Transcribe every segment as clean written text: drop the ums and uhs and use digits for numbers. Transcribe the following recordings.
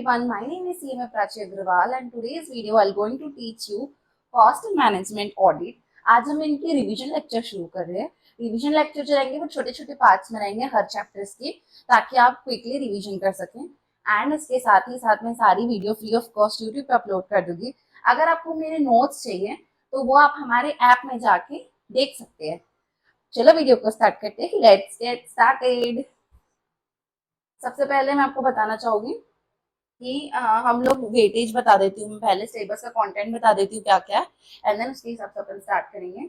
everyone, my name is CMA Prachi Agrawal and today's video I'm going to teach you cost and management audit. आज हम इनके revision lecture शुरू कर रहे हैं। रिवीजन लेक्चर जो रहेंगे वो छोटे छोटे पार्ट्स में रहेंगे हर चैप्टर्स के, ताकि आप क्विकली रिवीजन कर सकें। एंड इसके साथ ही साथ मैं सारी video free of cost YouTube पे अपलोड कर दूंगी। अगर आपको मेरे नोट्स चाहिए तो वो आप हमारे ऐप में जाके देख सकते हैं। चलो वीडियो को स्टार्ट करते हैं। Let's get started. सबसे पहले मैं आपको बताना चाहूंगी कि हम लोग वेटेज बता देती हूँ। मैं पहले सिलेबस का कंटेंट बता देती हूँ क्या क्या है, एंड देन उसके हिसाब से अपन स्टार्ट करेंगे।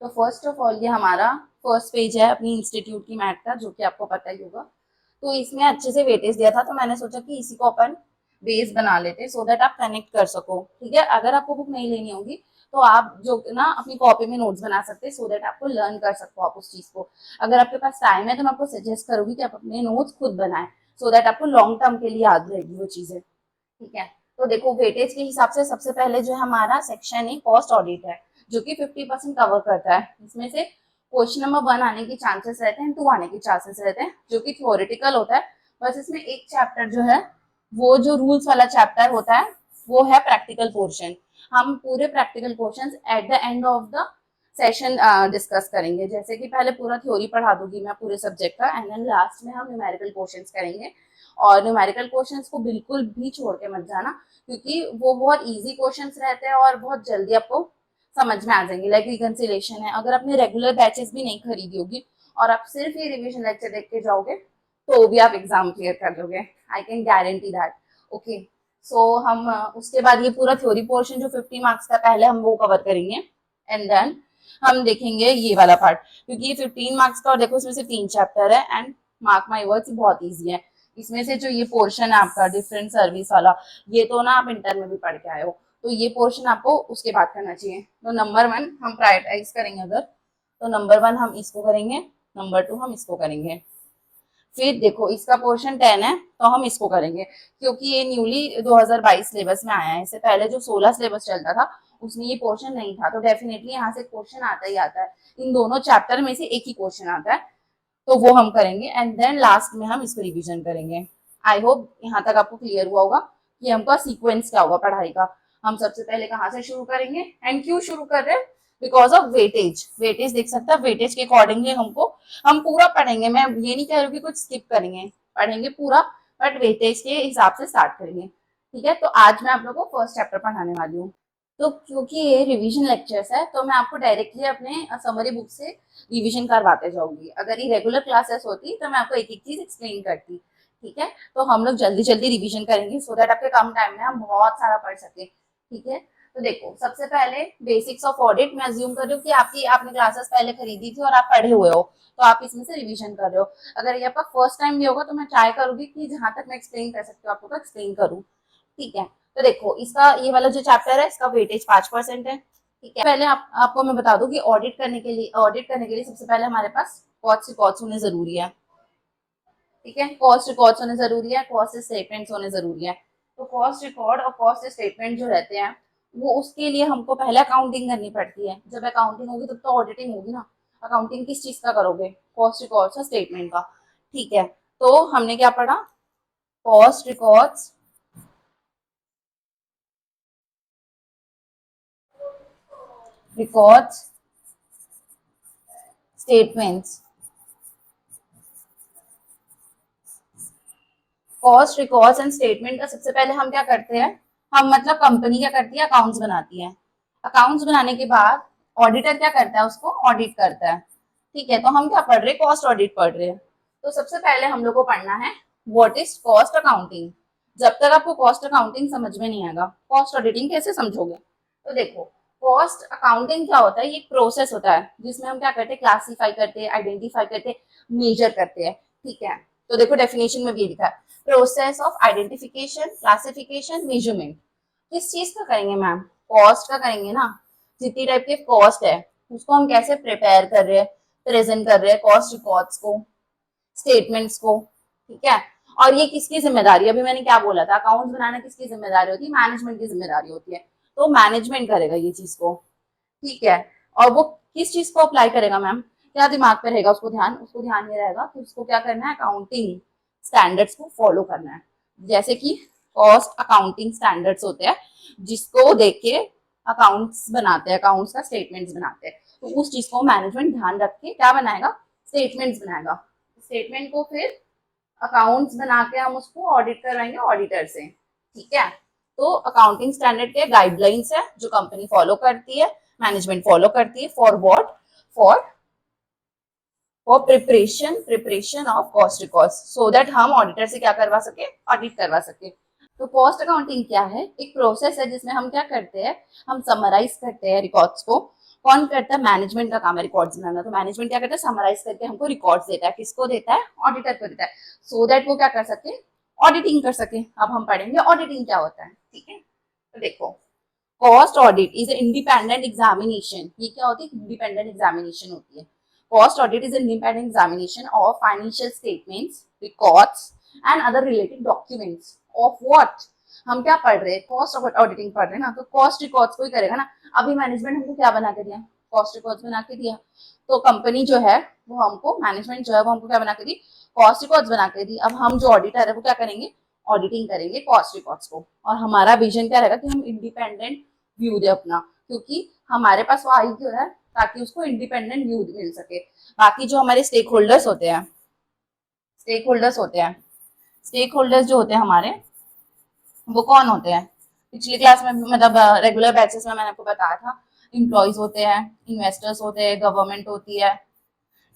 तो फर्स्ट ऑफ ऑल ये हमारा फर्स्ट पेज है अपनी इंस्टीट्यूट की मैथ का, जो कि आपको पता ही होगा। तो इसमें अच्छे से वेटेज दिया था, तो मैंने सोचा कि इसी को अपन बेस बना लेते सो दैट आप कनेक्ट कर सको। ठीक है, अगर आपको बुक नहीं लेनी होगी तो आप जो ना अपनी कॉपी में नोट्स बना सकते हैं, सो दैट आपको लर्न कर सको आप उस चीज को। अगर आपके पास टाइम है तो मैं आपको सजेस्ट करूंगी कि आप अपने नोट्स खुद बनाएं, सो दैट आपको लॉन्ग टर्म के लिए याद रहेगी वो चीजें। ठीक है, तो देखो वेटेज के हिसाब से सबसे पहले जो हमारा सेक्शन है कॉस्ट ऑडिट है, जो कि 50% कवर करता है। इसमें से क्वेश्चन नंबर 1 आने के चांसेस रहते हैं, 2 आने के चांसेस रहते हैं, जो कि थ्योरेटिकल होता है। बस इसमें एक चैप्टर जो है वो जो रूल्स वाला चैप्टर होता है वो है प्रैक्टिकल पोर्शन। हम पूरे practical portion at the end of the session discuss करेंगे। जैसे कि पहले पूरा थ्योरी पढ़ा दूंगी मैं पूरे सब्जेक्ट का, एंड देन लास्ट में हम न्यूमेरिकल क्वेश्चंस करेंगे। और न्यूमेरिकल क्वेश्चंस को बिल्कुल भी छोड़ के मत जाना, क्योंकि वो बहुत इजी क्वेश्चंस रहते हैं और बहुत जल्दी आपको समझ में आ जाएंगे। लाइक रिकंसिलेशन है, अगर आपने रेगुलर बैचेस भी नहीं खरीदी होगी और आप सिर्फ ये रिविजन लेक्चर देख के जाओगे तो भी आप एग्जाम क्लियर कर दोगे। I can guarantee that. Okay, so हम उसके बाद ये पूरा थ्योरी पोर्शन जो 50 मार्क्स का पहले हम वो कवर करेंगे, एंड देन हम देखेंगे ये वाला पार्ट, क्योंकि ये 15 मार्क्स का और देखो इसमें से 3 चैप्टर है, एंड मार्क माई वर्ड्स बहुत ईजी है। इसमें से जो ये पोर्शन है आपका डिफरेंट सर्विस वाला, ये तो ना आप इंटर में भी पढ़ के आए हो, तो ये पोर्शन आपको उसके बाद करना चाहिए। तो नंबर 1 हम प्रायोरिटाइज करेंगे अगर, तो नंबर 1 हम इसको करेंगे, नंबर 2 हम इसको करेंगे। फिर देखो इसका पोर्शन 10 है तो हम इसको करेंगे, क्योंकि ये न्यूली 2022 सिलेबस में आया है। इससे पहले जो 16 सिलेबस चलता था उसमें ये पोर्शन नहीं था, तो डेफिनेटली यहाँ से क्वेश्चन आता ही आता है। इन दोनों चैप्टर में से एक ही क्वेश्चन आता है, तो वो हम करेंगे, एंड देन लास्ट में हम इसको रिविजन करेंगे। आई होप यहाँ तक आपको क्लियर हुआ होगा कि हमका सीक्वेंस क्या होगा पढ़ाई का। हम सबसे पहले कहाँ से शुरू करेंगे एंड क्यों शुरू कर रहे हैं? Because of weightage. वेटेज देख सकता है, वेटेज के अकॉर्डिंगली हम पूरा पढ़ेंगे। मैं ये नहीं कह रही हूँ कि कुछ स्किप करेंगे, पढ़ेंगे पूरा, बट वेटेज के हिसाब से स्टार्ट करेंगे। ठीक है, तो आज मैं आप लोगों को फर्स्ट चैप्टर पढ़ाने वाली हूँ। तो क्योंकि ये रिवीजन लेक्चर्स है तो मैं आपको डायरेक्टली अपने समरी बुक से रिवीजन करवाते जाऊंगी। अगर ये रेगुलर क्लासेस होती तो मैं आपको एक एक चीज एक्सप्लेन करती। ठीक है, तो हम लोग जल्दी जल्दी रिवीजन करेंगे सो दैट आपके कम टाइम में हम बहुत सारा पढ़ सके। ठीक है, तो देखो सबसे पहले बेसिक्स ऑफ ऑडिट। मैं अज्यूम कर रही हूँ कि आपने क्लासेस पहले खरीदी थी और आप पढ़े हुए हो, तो आप इसमें से रिवीजन कर रहे हो। अगर ये आपका फर्स्ट टाइम भी होगा तो मैं ट्राई करूंगी कि जहां तक मैं एक्सप्लेन कर सकती हूँ आपको एक्सप्लेन करूँ। ठीक है, तो देखो इसका ये वाला जो चैप्टर है इसका वेटेज 5% है। ठीक है, पहले आपको मैं बता दूं कि ऑडिट करने के लिए सबसे पहले हमारे पास कॉस्ट रिकॉर्ड्स होने जरूरी है। ठीक है, कॉस्ट रिकॉर्ड्स होने जरूरी है, कॉस्ट स्टेटमेंट्स होने जरूरी है। तो कॉस्ट रिकॉर्ड और कॉस्ट स्टेटमेंट जो रहते हैं वो उसके लिए हमको पहले अकाउंटिंग करनी पड़ती है। जब अकाउंटिंग होगी तब तो ऑडिटिंग होगी ना। अकाउंटिंग किस चीज का करोगे? कॉस्ट रिकॉर्ड्स और स्टेटमेंट का। ठीक है, तो हमने क्या पढ़ा? Cost records, statements. Cost records and statement का सबसे पहले हम क्या करते हैं, हम मतलब कंपनी क्या करती है, अकाउंट्स बनाती है। अकाउंट्स बनाने के बाद ऑडिटर क्या करता है, उसको ऑडिट करता है। ठीक है, तो हम क्या पढ़ रहे हैं? कॉस्ट ऑडिट पढ़ रहे हैं। तो सबसे पहले हम लोग को पढ़ना है व्हाट इज कॉस्ट अकाउंटिंग। जब तक आपको कॉस्ट अकाउंटिंग समझ में नहीं आएगा, कॉस्ट ऑडिटिंग कैसे समझोगे? तो देखो कॉस्ट अकाउंटिंग क्या होता है, ये एक प्रोसेस होता है जिसमें हम क्या करते हैं, क्लासीफाई करते हैं, आइडेंटिफाई करते हैं, मेजर करते हैं। ठीक है, तो देखो डेफिनेशन में भी लिखा है process of identification, classification, measurement. किस चीज का करेंगे मैम? कॉस्ट का करेंगे ना। जितनी टाइप के कॉस्ट है उसको हम कैसे प्रिपेयर कर रहे हैं, प्रेजेंट कर रहे हैं, कॉस्ट रिकॉर्ड्स को, स्टेटमेंट्स को। ठीक है, और ये किसकी जिम्मेदारी? अभी मैंने क्या बोला था, अकाउंट्स बनाना किसकी जिम्मेदारी होती है? मैनेजमेंट की जिम्मेदारी होती है। तो मैनेजमेंट करेगा ये चीज को। ठीक है, और वो किस चीज को अप्लाई करेगा मैम? क्या दिमाग पे रहेगा उसको ध्यान ये रहेगा कि उसको क्या करना है, अकाउंटिंग स्टैंडर्ड्स को फॉलो करना है। जैसे कि कॉस्ट अकाउंटिंग स्टैंडर्ड्स होते हैं, जिसको देख के अकाउंट्स बनाते हैं, अकाउंट्स का स्टेटमेंट्स बनाते हैं। तो उस चीज को मैनेजमेंट ध्यान रख के क्या बनाएगा, स्टेटमेंट्स बनाएगा। स्टेटमेंट को फिर अकाउंट्स बना के हम उसको ऑडिट करवाएंगे ऑडिटर से, ठीक है। तो अकाउंटिंग स्टैंडर्ड के गाइडलाइंस है जो कंपनी फॉलो करती है, मैनेजमेंट फॉलो करती है, for what, for for preparation of cost records, so that हम ऑडिटर से क्या करवा सके, ऑडिट करवा सके। तो कॉस्ट अकाउंटिंग क्या है, एक प्रोसेस है जिसमें हम क्या करते हैं, हम समराइज करते हैं रिकॉर्ड्स को। कौन करता है, मैनेजमेंट का काम है रिकॉर्ड्स बनाना। तो मैनेजमेंट क्या करता है, समराइज करके हमको रिकॉर्ड्स देता है। किसको देता है, ऑडिटर को देता है, सो दैट वो क्या कर सके, ऑडिटिंग कर सके। अब हम पढ़ेंगे ऑडिटिंग क्या होता है, ठीक है। तो देखो, cost audit is independent examination. ये क्या होती है, इंडिपेंडेंट एग्जामिनेशन होती है। Cost audit is independent examination of financial statements, records and other related documents of what. हम क्या पढ़ रहे हैं, कॉस्ट ऑडिटिंग पढ़ रहे हैं ना, तो कॉस्ट रिकॉर्ड्स को ही करेगा ना। अभी मैनेजमेंट हमको क्या बना के दिया, कॉस्ट रिकॉर्ड्स बना के दिया। तो कंपनी जो है वो हमको, मैनेजमेंट जो है वो हमको क्या बना के दी, कॉस्ट रिकॉर्ड्स बना के दी। अब हम जो ऑडिटर है वो क्या करेंगे, ऑडिटिंग करेंगे कॉस्ट रिकॉर्ड्स को। और हमारा विजन क्या रहेगा कि हम इंडिपेंडेंट व्यू दे अपना, क्योंकि हमारे पास वो आई क्यों है, ताकि उसको इंडिपेंडेंट व्यू मिल सके। बाकी जो हमारे स्टेक होल्डर्स होते हैं, स्टेक होल्डर्स होते हैं, स्टेक होल्डर्स जो होते हैं हमारे, वो कौन होते हैं, पिछली क्लास में मतलब रेगुलर बैचेस में मैंने आपको बताया था। इम्प्लॉयज होते हैं, इन्वेस्टर्स होते हैं, गवर्नमेंट होती है,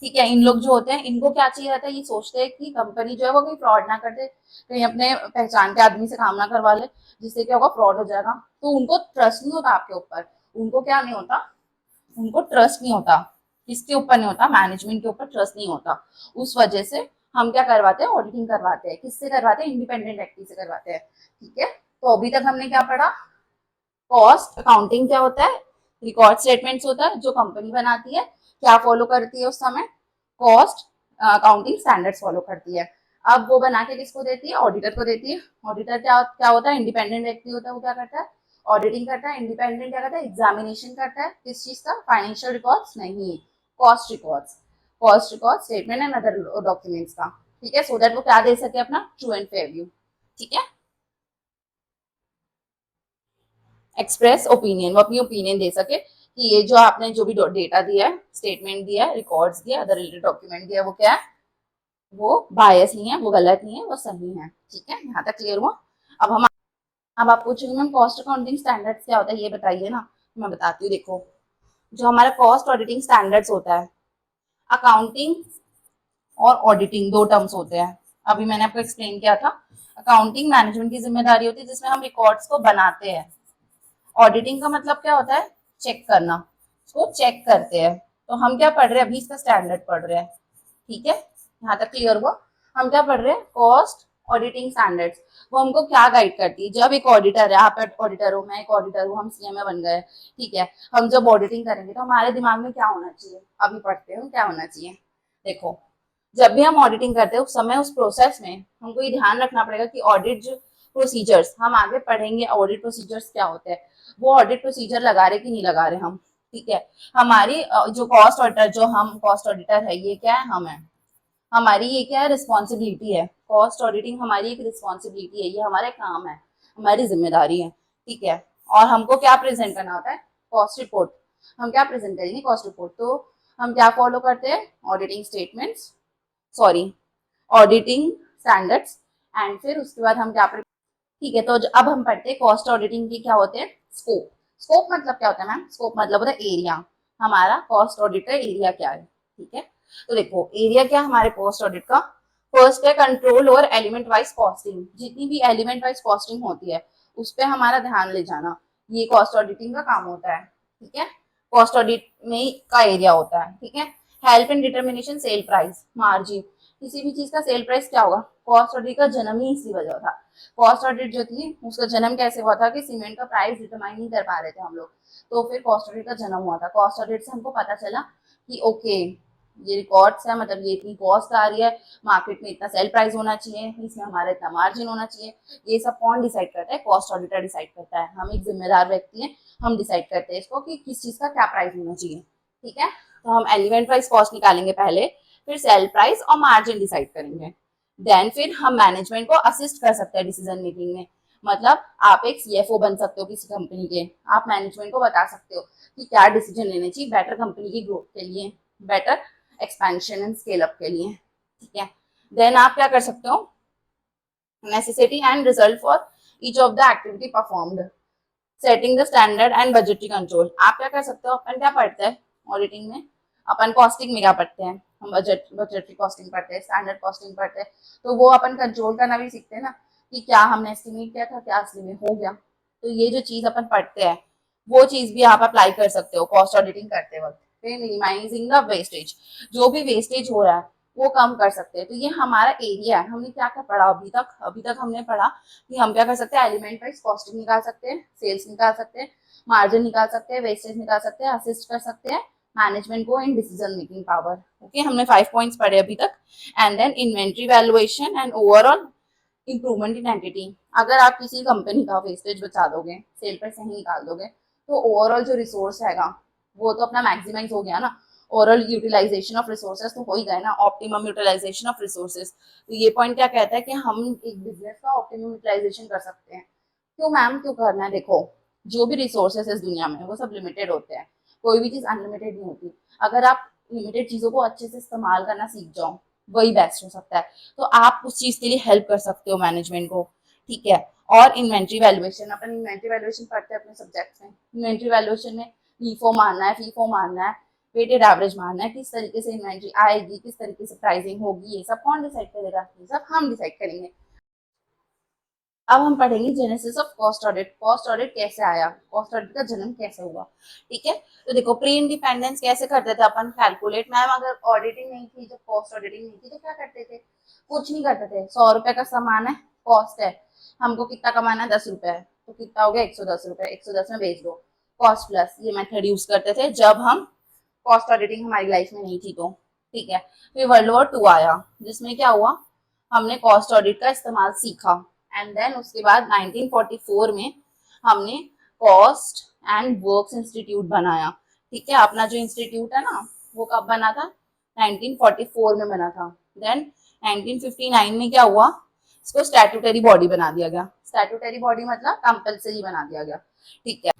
ठीक है। इन लोग जो होते हैं इनको क्या चाहिए रहता है, ये सोचते हैं कि कंपनी जो है वो कहीं फ्रॉड ना कर दे, कहीं अपने पहचान के आदमी से काम ना करवा ले, जिससे क्या होगा, फ्रॉड हो जाएगा। तो उनको ट्रस्ट नहीं होता आपके ऊपर, उनको क्या नहीं होता, उनको ट्रस्ट नहीं होता। किसके ऊपर नहीं होता, मैनेजमेंट के ऊपर ट्रस्ट नहीं होता। उस वजह से हम क्या करवाते हैं, ऑडिटिंग करवाते हैं। किससे करवाते हैं, इंडिपेंडेंट व्यक्ति से करवाते हैं, ठीक है। तो अभी तक हमने क्या पढ़ा, कॉस्ट अकाउंटिंग क्या होता है, रिकॉर्ड स्टेटमेंट्स होता है जो कंपनी बनाती है, क्या फॉलो करती है उस समय, कॉस्ट अकाउंटिंग स्टैंडर्ड्स फॉलो करती है। अब वो बना के किसको देती है, ऑडिटर को देती है। ऑडिटर क्या क्या होता है, इंडिपेंडेंट व्यक्ति होता है, वो क्या करता है, ऑडिटिंग करता है। इंडिपेंडेंट क्या करता है, एग्जामिनेशन करता है। किस चीज का, फाइनेंशियल रिकॉर्ड्स नहीं, cost records, cost record statement and other documents का, ठीक है। सो दैट वो क्या दे सके, अपना ट्रू एंड फेयर व्यू, ठीक है। एक्सप्रेस ओपिनियन, वो अपनी ओपिनियन दे सके कि ये जो आपने जो भी डेटा दिया है, स्टेटमेंट दिया है, रिकॉर्ड्स दिया, अदर रिलेटेड डॉक्यूमेंट दिया है, वो क्या है, वो बायस नहीं है, वो गलत नहीं है, वो सही है, ठीक है। यहाँ तक क्लियर हुआ। अब हम, अब आप पूछेंगे मैम कॉस्ट अकाउंटिंग स्टैंडर्ड्स क्या होता है, ये बताइए ना। मैं बताती हूँ, देखो, जो हमारा कॉस्ट ऑडिटिंग स्टैंडर्ड्स होता है, अकाउंटिंग और ऑडिटिंग दो टर्म्स होते हैं। अभी मैंने आपको एक्सप्लेन किया था, अकाउंटिंग मैनेजमेंट की जिम्मेदारी होती है जिसमें हम रिकॉर्ड्स को बनाते हैं। ऑडिटिंग का मतलब क्या होता है, चेक करना, उसको चेक करते हैं। तो हम क्या पढ़ रहे हैं, अभी इसका स्टैंडर्ड पढ़ रहे हैं, ठीक है। यहाँ तक क्लियर हुआ। हम क्या पढ़ रहे हैं, कॉस्ट ऑडिटिंग स्टैंडर्ड्स। वो हमको क्या गाइड करती है, जब एक ऑडिटर है, आप ऑडिटर हो, मैं एक ऑडिटर हूँ, हम सीएमए बन गए, ठीक है। हम जब ऑडिटिंग करेंगे तो हमारे दिमाग में क्या होना चाहिए, अभी पढ़ते हो क्या होना चाहिए। देखो, जब भी हम ऑडिटिंग करते हैं उस समय, उस प्रोसेस में हमको ये ध्यान रखना पड़ेगा कि ऑडिट जो प्रोसीजर्स हम आगे पढ़ेंगे, ऑडिट प्रोसीजर्स क्या होते हैं, वो ऑडिट प्रोसीजर लगा रहे कि नहीं लगा रहे हम, ठीक है। हमारी जो कॉस्ट ऑडिटर, जो हम कॉस्ट ऑडिटर है, ये क्या है, हम है, हमारी ये क्या है, रिस्पॉन्सिबिलिटी है। कॉस्ट ऑडिटिंग हमारी एक रिस्पॉन्सिबिलिटी है, ये हमारा काम है, हमारी जिम्मेदारी है, ठीक है। और हमको क्या प्रेजेंट करना होता है, कॉस्ट रिपोर्ट। हम क्या प्रेजेंट करेंगे, कॉस्ट रिपोर्ट। तो हम क्या फॉलो करते हैं, auditing statements, sorry, auditing standards, and फिर उसके बाद हम क्या, ठीक है। तो अब हम पढ़ते हैं कॉस्ट ऑडिटिंग की क्या होते हैं, स्कोप। स्कोप मतलब क्या होता है मैम, स्कोप मतलब होता है एरिया। हमारा कॉस्ट ऑडिट का एरिया क्या है, ठीक है। तो देखो, एरिया क्या हमारे कॉस्ट ऑडिट का, फर्स्ट है कंट्रोल और एलिमेंट वाइज कॉस्टिंग। जितनी भी एलिमेंट वाइज कॉस्टिंग होती है उस पर हमारा ध्यान ले जाना, ये कॉस्ट ऑडिटिंग का काम होता है, ठीक है। कॉस्ट ऑडिट में का एरिया होता है, ठीक है। Help in determination sale price, margin. किसी भी चीज का सेल प्राइस क्या होगा, कॉस्ट ऑडिट का जन्म ही इसी वजह था। कॉस्ट ऑडिट जो थी उसका जन्म कैसे हुआ था कि सीमेंट का प्राइस डिटरमाइन नहीं कर पा रहे थे हम लोग, तो फिर कॉस्ट ऑडिट का जन्म हुआ था। कॉस्ट ऑडिट से हमको पता चला कि ओके, ये रिकॉर्ड्स है, मतलब ये इतनी कॉस्ट आ रही है, मार्केट में इतना सेल प्राइस होना चाहिए, इसमें हमारा इतना मार्जिन होना चाहिए। ये सब कौन डिसाइड करता है, कॉस्ट ऑडिटर डिसाइड करता है। हम एक जिम्मेदार व्यक्ति हैं, हम डिसाइड करते हैं इसको कि किस चीज का क्या प्राइस होना चाहिए, ठीक है। तो हम एलिमेंट वाइज कॉस्ट निकालेंगे पहले, फिर सेल प्राइस और मार्जिन डिसाइड करेंगे। देन फिर हम मैनेजमेंट को असिस्ट कर सकते हैं डिसीजन मेकिंग में। मतलब आप एक सीएफओ बन सकते हो किसी कंपनी के, आप मैनेजमेंट को बता सकते हो कि क्या डिसीजन लेने चाहिए बेटर कंपनी की ग्रोथ के लिए, better expansion and scale up के लिए, ठीक है। देन आप क्या कर सकते हो, necessity and result for each of the activity performed, setting the standard and budgetary control. आप क्या कर सकते हो, अपन क्या पढ़ते हैं ऑडिटिंग में, अपन कॉस्टिंग में क्या पढ़ते हैं, हम बजटरी कॉस्टिंग पढ़ते हैं, स्टैंडर्ड कॉस्टिंग पढ़ते हैं। तो वो अपन कंट्रोल करना भी सीखते हैं ना, कि क्या हमने एस्टिमेट किया था क्या असली में हो गया। तो ये जो चीज अपन पढ़ते हैं वो चीज भी आप अप्लाई कर सकते हो कॉस्ट ऑडिटिंग करते वक्त। फिर मिनिमाइजिंग द वेस्टेज, जो भी वेस्टेज हो रहा है वो कम कर सकते हैं। तो ये हमारा एरिया है। हमने क्या क्या पढ़ा अभी तक हमने पढ़ा कि हम क्या कर सकते हैं, एलिमेंट वाइज कॉस्टिंग निकाल सकते हैं, सेल्स निकाल सकते हैं, मार्जिन निकाल सकते हैं, वेस्टेज निकाल सकते हैं, असिस्ट कर सकते हैं मैनेजमेंट को in decision making power. Okay, हमने 5 पॉइंट्स पढ़े अभी तक। And then inventory valuation and overall improvement in entity. अगर आप किसी कंपनी का वेस्टेज बचा दोगे, सेल पर सही निकाल दोगे, तो ओवरऑल जो रिसोर्स हैगा वो तो अपना मैक्सिमाइज हो गया ना। ओवरऑल यूटिलाइजेशन ऑफ रिसोर्सेज तो हो ही गए ना, ऑप्टिमम यूटिलाइजेशन ऑफ रिसोर्सेज। तो ये पॉइंट क्या कहता है कि हम एक बिजनेस का ऑप्टिमम यूटिलाइजेशन कर सकते हैं। क्यों मैम, क्यों करना है? देखो, जो भी रिसोर्सेज इस दुनिया में वो सब लिमिटेड होते हैं, कोई भी चीज अनलिमिटेड नहीं होती। अगर आप लिमिटेड चीजों को अच्छे से इस्तेमाल करना सीख जाओ, वही बेस्ट हो सकता है। तो आप उस चीज के लिए हेल्प कर सकते हो मैनेजमेंट को, ठीक है। और इन्वेंट्री वैल्यूएशन, अपन इन्वेंट्री वैल्यूएशन पढ़ते हैं अपने सब्जेक्ट में। इन्वेंट्री वैल्यूएशन में लीफो मानना है, फीफो मानना है, वेटेड एवरेज मानना है, किस तरीके से इन्वेंट्री आएगी, किस तरीके से प्राइसिंग होगी, ये सब कौन डिसाइड करेगा? ये सब हम डिसाइड करेंगे। अब हम पढ़ेंगे genesis of cost audit. Cost audit कैसे आया, कॉस्ट ऑडिट का जन्म कैसे हुआ, ठीक है। तो देखो, प्री इंडिपेंडेंस कैसे करते थे अपन कैलकुलेट। मैम अगर ऑडिटिंग नहीं थी, जब कॉस्ट ऑडिटिंग नहीं थी, तो क्या करते थे? कुछ नहीं करते थे। 100 रुपए का सामान है, कॉस्ट है, हमको कितना कमाना है? 10 रुपए है, तो कितना हो गया? 110 रुपए, 110 में बेच दो, कॉस्ट प्लस। ये मेथड यूज करते थे जब हम कॉस्ट ऑडिटिंग हमारी लाइफ में नहीं थी तो, ठीक है। फिर वर्ल्ड वॉर 2 आया, जिसमें क्या हुआ, हमने कॉस्ट ऑडिट का इस्तेमाल सीखा। एंड देन उसके बाद 1944 में हमने कॉस्ट एंड वर्क्स इंस्टीट्यूट बनाया, ठीक है। अपना जो इंस्टीट्यूट है ना, वो कब बना था? 1944 में बना था। देन 1959 में क्या हुआ, इसको स्टैट्यूटरी बॉडी बना दिया गया। स्टैट्यूटरी बॉडी मतलब कंपल्सरी बना दिया गया, ठीक है।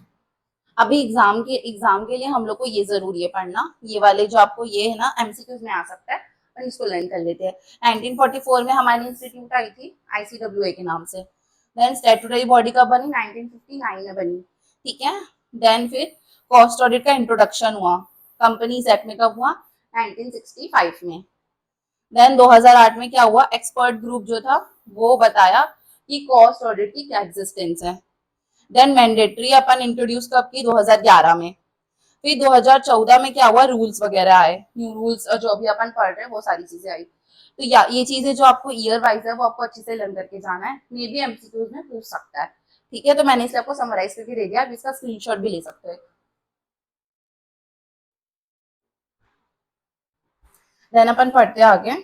अभी एग्जाम के लिए हम लोग को ये जरूरी है पढ़ना, ये वाले जो आपको ये है ना एमसीक्यूज में आ सकता है, और इसको लर्न कर लेते हैं। 1944 में हमारी इंस्टीट्यूट आई थी आईसीडब्ल्यूए के नाम से। देन स्टैट्यूटरी बॉडी कब बनी? 1959 में बनी, ठीक है। देन फिर कॉस्ट ऑडिट का इंट्रोडक्शन हुआ कंपनीज एक्ट में, कब हुआ? 1965 में। देन 2008 में क्या हुआ, एक्सपर्ट ग्रुप जो था वो बताया कि कॉस्ट ऑडिट की क्या एग्जिस्टेंस है। देन मैंडेटरी अपन इंट्रोड्यूस कब की? 2011 में। फिर 2014 में क्या हुआ, रूल्स वगैरह आए, न्यू रूल्स जो अभी अपन पढ़ रहे हैं वो सारी चीजें आई। तो ये चीजें जो आपको ईयर वाइज है वो आपको अच्छे से लर्न करके जाना है, मे बी एमसीक्यूज में पूछ सकता है, ठीक है। तो मैंने इसलिए आपको समराइज करके दे दिया, आप इसका स्क्रीनशॉट भी ले सकते हो। देन अपन पढ़ते हैं आगे,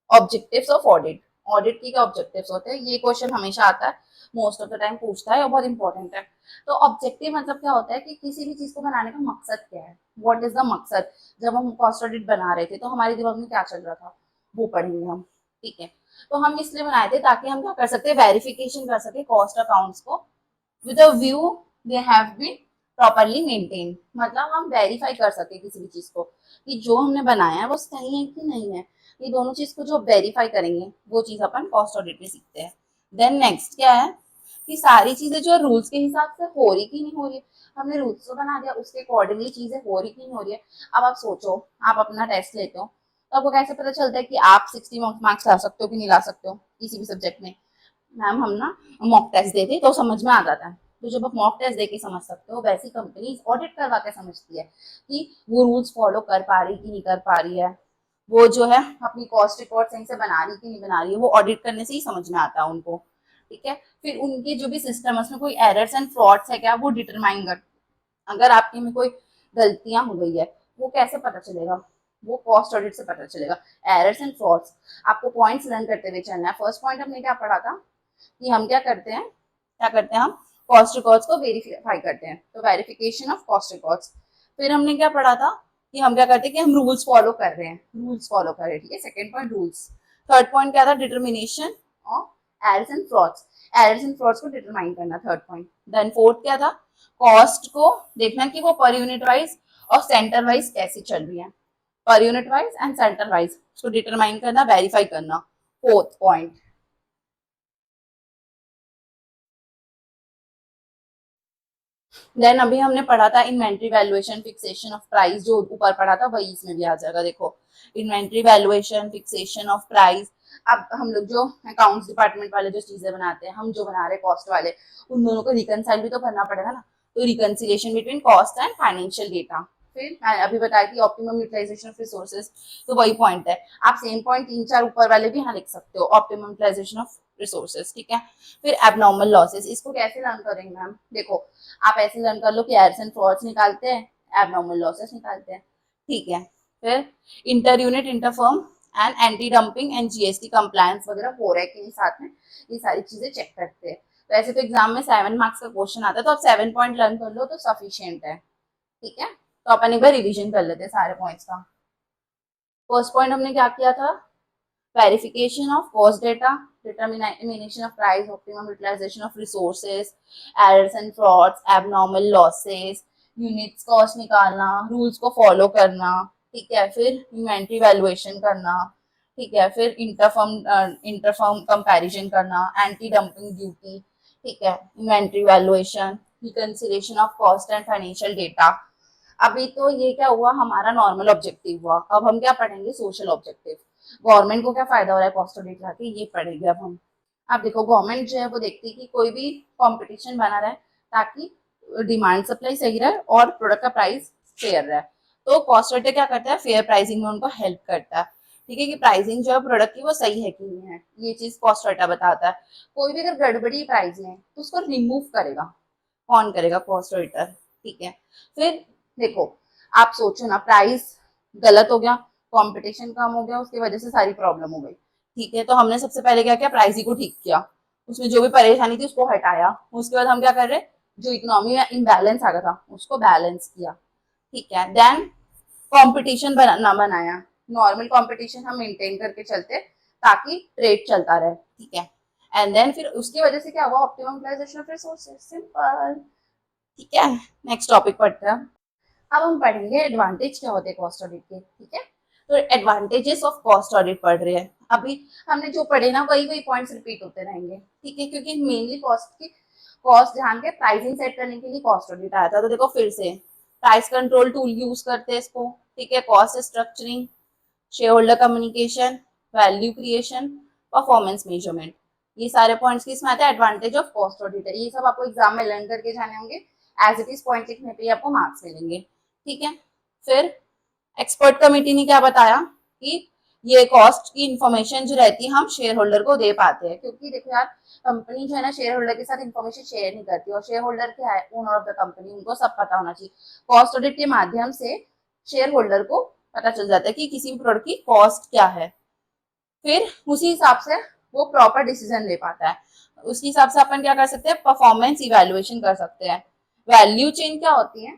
ऑब्जेक्टिव्स ऑफ ऑडिट। ऑडिट की क्या ऑब्जेक्टिव्स होते हैं, ये क्वेश्चन हमेशा आता है, मोस्ट ऑफ द टाइम पूछता है और बहुत इंपॉर्टेंट है। तो ऑब्जेक्टिव मतलब क्या होता है कि किसी भी चीज को बनाने का मकसद क्या है, व्हाट इज द मकसद। जब हम कॉस्ट ऑडिट बना रहे थे तो हमारे दिमाग में क्या चल रहा था, वो पढ़ेंगे हम, ठीक है। तो हम इसलिए बनाए थे ताकि हम क्या कर सकते हैं, वेरिफिकेशन कर सके कॉस्ट अकाउंट्स को with a view they have been properly maintain. मतलब हम वेरीफाई कर सके किसी भी चीज को कि जो हमने बनाया है वो सही है कि नहीं है। ये दोनों चीज को जो वेरीफाई करेंगे वो चीज अपन कॉस्ट ऑडिट में सीखते हैं। देन नेक्स्ट क्या है कि सारी चीजें जो रूल्स के हिसाब से हो रही कि नहीं हो रही है। हमने रूल्स तो बना दिया, उसके अकॉर्डिंगली चीजें हो रही कि नहीं हो रही है। अब आप सोचो, आप अपना टेस्ट लेते हो तो आपको कैसे पता चलता है कि आप 60 मार्क्स ला सकते हो कि नहीं ला सकते हो किसी भी सब्जेक्ट में? मैम हम ना मॉक टेस्ट देते तो समझ में आ जाता है। तो जब आप मॉक टेस्ट देके समझ सकते हो, वैसी कंपनी ऑडिट करवा के समझती है कि वो रूल्स फॉलो कर पा रही कि नहीं कर पा रही है, वो जो है अपनी कॉस्ट रिकॉर्ड सही से बना रही कि नहीं बना रही है, वो ऑडिट करने से ही समझ में आता है उनको, ठीक है। फिर उनके जो भी सिस्टम है उसमें कोई एरर्स एंड फ्रॉड्स है क्या, वो डिटरमाइन कर। अगर आपके में कोई गलतियां हो गई है, वो कैसे पता चलेगा? वो कॉस्ट ऑडिट से पता चलेगा। एरर्स एंड फ्रॉड्स, आपको पॉइंट्स लर्न करते हुए चलना है। फर्स्ट पॉइंट हमने क्या पढ़ा था कि हम क्या करते हैं हम कॉस्ट रिकॉर्ड्स को वेरीफाई करते हैं, तो वेरिफिकेशन ऑफ कॉस्ट रिकॉर्ड्स। फिर हमने क्या पढ़ा था कि हम क्या करते हैं कि हम रूल्स फॉलो कर रहे हैं, रूल्स फॉलो कर रहे हैं, ठीक है। Second point rules, third point क्या था, determination of errors and frauds, errors and frauds को डिटरमाइन करना, थर्ड पॉइंट। देन फोर्थ क्या था, कॉस्ट को देखना कि वो पर यूनिट वाइज और सेंटर वाइज कैसे चल रही है, per unit wise and centre wise उसको डिटरमाइन करना, वेरीफाई करना, फोर्थ पॉइंट। देन अभी हमने पढ़ा था inventory valuation fixation of price, जो ऊपर पढ़ा था वही इसमें भी आ जाएगा। देखो inventory valuation fixation of price, अब हम लोग जो अकाउंट्स डिपार्टमेंट वाले जो चीजें बनाते हैं, हम जो बना रहे कॉस्ट वाले, उन दोनों को रिकनसाइल भी तो करना पड़ेगा ना, तो reconciliation between cost and financial data. फिर मैं अभी बताया कि ऑप्टिमम यूटिलाइजेशन ऑफ रिसोर्सेज, तो वही पॉइंट है, आप सेम पॉइंट 3-4 ऊपर वाले भी यहाँ लिख सकते हो, ऑप्टिमम यूटिलाइजेशन ऑफ रिसोर्सेज, ठीक है। फिर एबनॉर्मल लॉसेस, इसको कैसे लर्न करेंगे मैम, देखो आप ऐसे लर्न कर लो कि एरर्स एंड फ्रॉड्स निकालते हैं, एबनॉर्मल लॉसेस निकालते हैं, ठीक है। फिर inter unit, inter firm and anti dumping and GST compliance वगैरह हो रहा है कि नहीं साथ में, ये सारी चीजें चेक करते हैं। तो ऐसे तो एग्जाम में 7 मार्क्स का क्वेश्चन आता है, तो आप 7 पॉइंट लर्न कर लो तो सफिशियंट है, ठीक है। तो अपन एक बार रिविजन कर लेते हैं सारे पॉइंट्स का। फर्स्ट पॉइंट हमने क्या किया था, verification of cost data, determination of price, optimum utilization of resources, errors and frauds, abnormal losses, units cost निकालना, rules को follow करना, ठीक है। फिर inventory valuation करना, ठीक है। फिर इंटरफर्म कंपैरिजन करना, एंटी डंपिंग ड्यूटी, ठीक है। Inventory valuation, reconciliation of cost and financial data. अभी तो ये क्या हुआ, हमारा नॉर्मल ऑब्जेक्टिव हुआ, अब हम क्या पढ़ेंगे, सोशल ऑब्जेक्टिव। गवर्नमेंट को क्या फायदा हो रहा है कॉस्ट ऑडिट लाके, ये पढ़ेंगे अब हम। अब देखो गवर्नमेंट जो है वो देखती है कि कोई भी कंपटीशन बना रहा है ताकि डिमांड सप्लाई सही रहे और प्रोडक्ट का प्राइस फेयर रहे, तो कॉस्ट ऑडिटर क्या करता है, फेयर प्राइसिंग में उनको हेल्प करता है, ठीक है, कि प्राइसिंग जो है प्रोडक्ट की वो सही है कि नहीं है, ये चीज कॉस्ट ऑडिटर बताता है। कोई भी अगर गड़बड़ी प्राइस में तो उसको रिमूव करेगा, कौन करेगा, कॉस्ट ऑडिटर, ठीक है। फिर देखो आप सोचो ना, प्राइस गलत हो गया, कंपटीशन कम हो गया, उसकी वजह से सारी प्रॉब्लम हो गई, ठीक है। तो हमने सबसे पहले क्या किया, प्राइस ही को ठीक किया, उसमें जो भी परेशानी थी उसको हटाया, उसके बाद हम क्या कर रहे, जो इकोनॉमी में इम्बैलेंस आ गया था उसको बैलेंस किया, ठीक है। देन कंपटीशन ना बनाया, नॉर्मल कंपटीशन हम मेंटेन करके चलते ताकि ट्रेड चलता रहे, ठीक है। एंड देन फिर उसकी वजह से क्या हुआ, optimum utilization of resources, simple, ठीक है। नेक्स्ट टॉपिक पढ़ते हैं। अब हम पढ़ेंगे एडवांटेज क्या होते हैं कॉस्ट ऑडिट के, ठीक है। तो एडवांटेजेस ऑफ कॉस्ट ऑडिट पढ़ रहे हैं अभी, हमने जो पढ़े ना वही वही पॉइंट्स रिपीट होते रहेंगे, ठीक है, क्योंकि मेनली कॉस्ट जान के प्राइसिंग सेट करने के लिए कॉस्ट ऑडिट आया था। तो देखो फिर से प्राइस कंट्रोल टूल यूज करते हैं इसको, ठीक है, cost structuring, share holder communication, value creation, performance measurement, ये सारे पॉइंट्स किसमें आते हैं, एडवांटेज ऑफ कॉस्ट ऑडिट है। ये सब आपको एग्जाम में लर्न करके जाने होंगे, एज इट इज पॉइंट लिखने पे आपको मार्क्स मिलेंगे, ठीक है। फिर एक्सपर्ट कमेटी ने क्या बताया कि ये कॉस्ट की इंफॉर्मेशन जो रहती है हम शेयर होल्डर को दे पाते हैं, क्योंकि देखो यार कंपनी जो है ना शेयर होल्डर के साथ इंफॉर्मेशन शेयर नहीं करती, और शेयर होल्डर क्या है, ओनर ऑफ द कंपनी, उनको सब पता होना चाहिए। कॉस्ट ऑडिट के माध्यम से शेयर होल्डर को पता चल जाता है कि किसी भी प्रोडक्ट की कॉस्ट क्या है, फिर उसी हिसाब से वो प्रॉपर डिसीजन ले पाता है। उसी हिसाब से अपन क्या कर सकते हैं, परफॉर्मेंस इवेल्युएशन कर सकते हैं। वैल्यू चेन क्या होती है,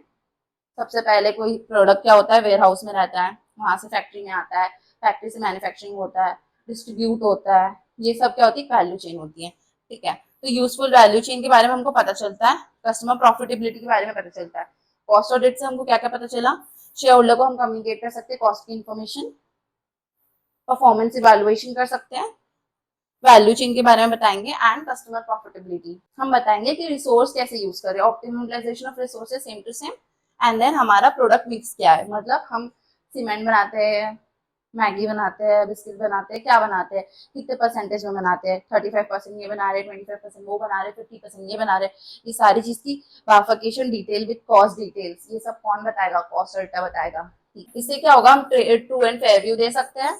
सबसे पहले कोई प्रोडक्ट क्या होता है, वेयर हाउस में रहता है, वहां से फैक्ट्री में आता है, फैक्ट्री से मैन्युफैक्चरिंग होता है, डिस्ट्रीब्यूट होता है, ये सब क्या होती है, वैल्यू चेन होती है, ठीक है। तो यूजफुल वैल्यू चेन के बारे में हमको पता चलता है, कस्टमर प्रॉफिटेबिलिटी के बारे में पता चलता है। कॉस्ट ऑडिट से हमको क्या क्या पता चला, शेयर होल्डर को हम कम्युनिकेट कर सकते हैं कॉस्ट की इन्फॉर्मेशन, परफॉर्मेंस इवेल्युएशन कर सकते हैं, वैल्यू चेन के बारे में बताएंगे, एंड कस्टमर प्रॉफिटेबिलिटी हम बताएंगे कि रिसोर्स कैसे यूज करें, optimum utilization of resources same to same, and then हमारा प्रोडक्ट मिक्स क्या है, मतलब हम सीमेंट बनाते हैं, मैगी बनाते हैं, बिस्किट बनाते हैं, क्या बनाते हैं, कितने परसेंटेज में बनाते हैं, 35% ये बना रहे, 25% वो बना रहे, 50% ये बना रहे, ये सारी चीज की वाफिकेशन डिटेल विद कॉस्ट डिटेल्स, ये सब कौन बताएगा, कॉस्ट ऑडिटर बताएगा। इससे क्या होगा, हम ट्रू एंड फेयर व्यू दे सकते हैं,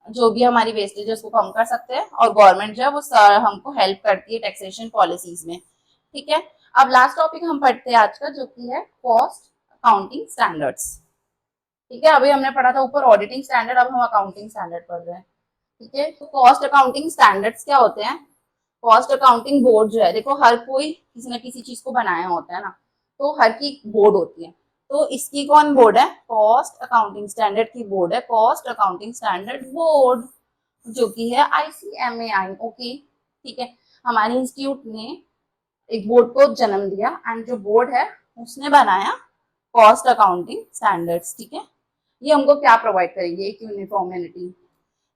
जो भी हमारी वेस्टेज है उसको कम कर सकते हैं, और गवर्नमेंट जो है वो हमको हेल्प करती है टैक्सेशन पॉलिसीज में, ठीक है। अब लास्ट टॉपिक हम पढ़ते हैं आज का, जो कि है कॉस्ट अकाउंटिंग स्टैंडर्ड्स, ठीक है। अभी हमने पढ़ा था ऊपर ऑडिटिंग स्टैंडर्ड, अब हम अकाउंटिंग स्टैंडर्ड पढ़ रहे हैं, ठीक है। तो कॉस्ट अकाउंटिंग स्टैंडर्ड्स क्या होते हैं, कॉस्ट अकाउंटिंग बोर्ड जो है, देखो हर कोई किसी ना किसी चीज को बनाया होता है ना, तो हर की बोर्ड होती है, तो इसकी कौन बोर्ड है, कॉस्ट अकाउंटिंग स्टैंडर्ड की बोर्ड है कॉस्ट अकाउंटिंग स्टैंडर्ड बोर्ड, जो कि है ICMAI। ओके, ठीक है। हमारे इंस्टीट्यूट ने एक बोर्ड को जन्म दिया एंड जो बोर्ड है उसने बनाया कॉस्ट अकाउंटिंग स्टैंडर्ड्स। ठीक है, ये हमको क्या प्रोवाइड करेंगे, एक यूनिफॉर्मिटी,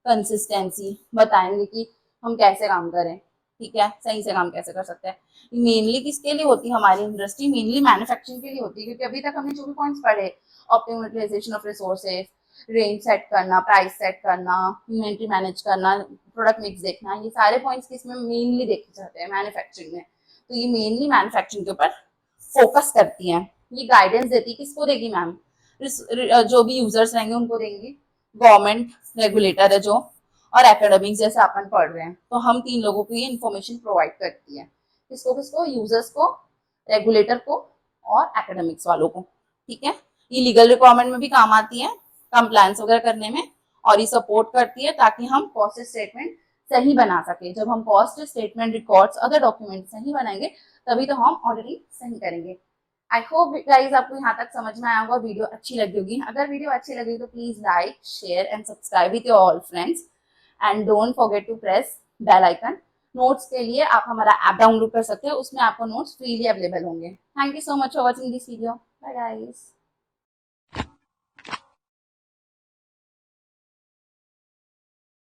कंसिस्टेंसी, बताएंगे कि हम कैसे काम करें, ठीक है, सही से काम कैसे कर सकते हैं। मेनली किसके लिए होती है हमारी इंडस्ट्री, मेनली मैन्युफैक्चरिंग के लिए होती है, क्योंकि अभी तक हमने जो भी पॉइंट्स पढ़े, optimum utilization of resources, range set करना, प्राइस सेट करना, इन्वेंट्री मैनेज करना, प्रोडक्ट मिक्स देखना, ये सारे पॉइंट्स किसमें मेनली देखे जाते हैं, मैन्युफैक्चरिंग में। तो ये मेनली मैन्युफैक्चरिंग के ऊपर फोकस करती हैं। ये गाइडेंस देती है, किसको देगी मैम, जो भी यूजर्स रहेंगे उनको देंगी, गवर्नमेंट रेगुलेटर है जो, और एकेडमिक्स जैसे अपन पढ़ रहे हैं, तो हम तीन लोगों को ये इन्फॉर्मेशन प्रोवाइड करती है। किसको किसको, यूजर्स को, रेगुलेटर को, और एकेडमिक्स वालों को। ठीक है, ये लीगल रिक्वायरमेंट में भी काम आती है, कंप्लायंस वगैरह करने में, और ये सपोर्ट करती है ताकि हम कॉस्ट स्टेटमेंट सही बना सके। जब हम cost statement, records, other document सही बनाएंगे तभी तो हम ऑडिटिंग सही करेंगे। आई होप गाइज आपको यहाँ तक समझ में आया होगा, वीडियो अच्छी लगी होगी। अगर वीडियो अच्छी लगी तो please like, share and subscribe with your all friends, and don't forget to press bell icon. Notes के लिए आप हमारा ऐप डाउनलोड कर सकते हैं, उसमें आपको नोट्स फ्रीली अवेलेबल होंगे। Thank you so much for watching this video. Bye guys.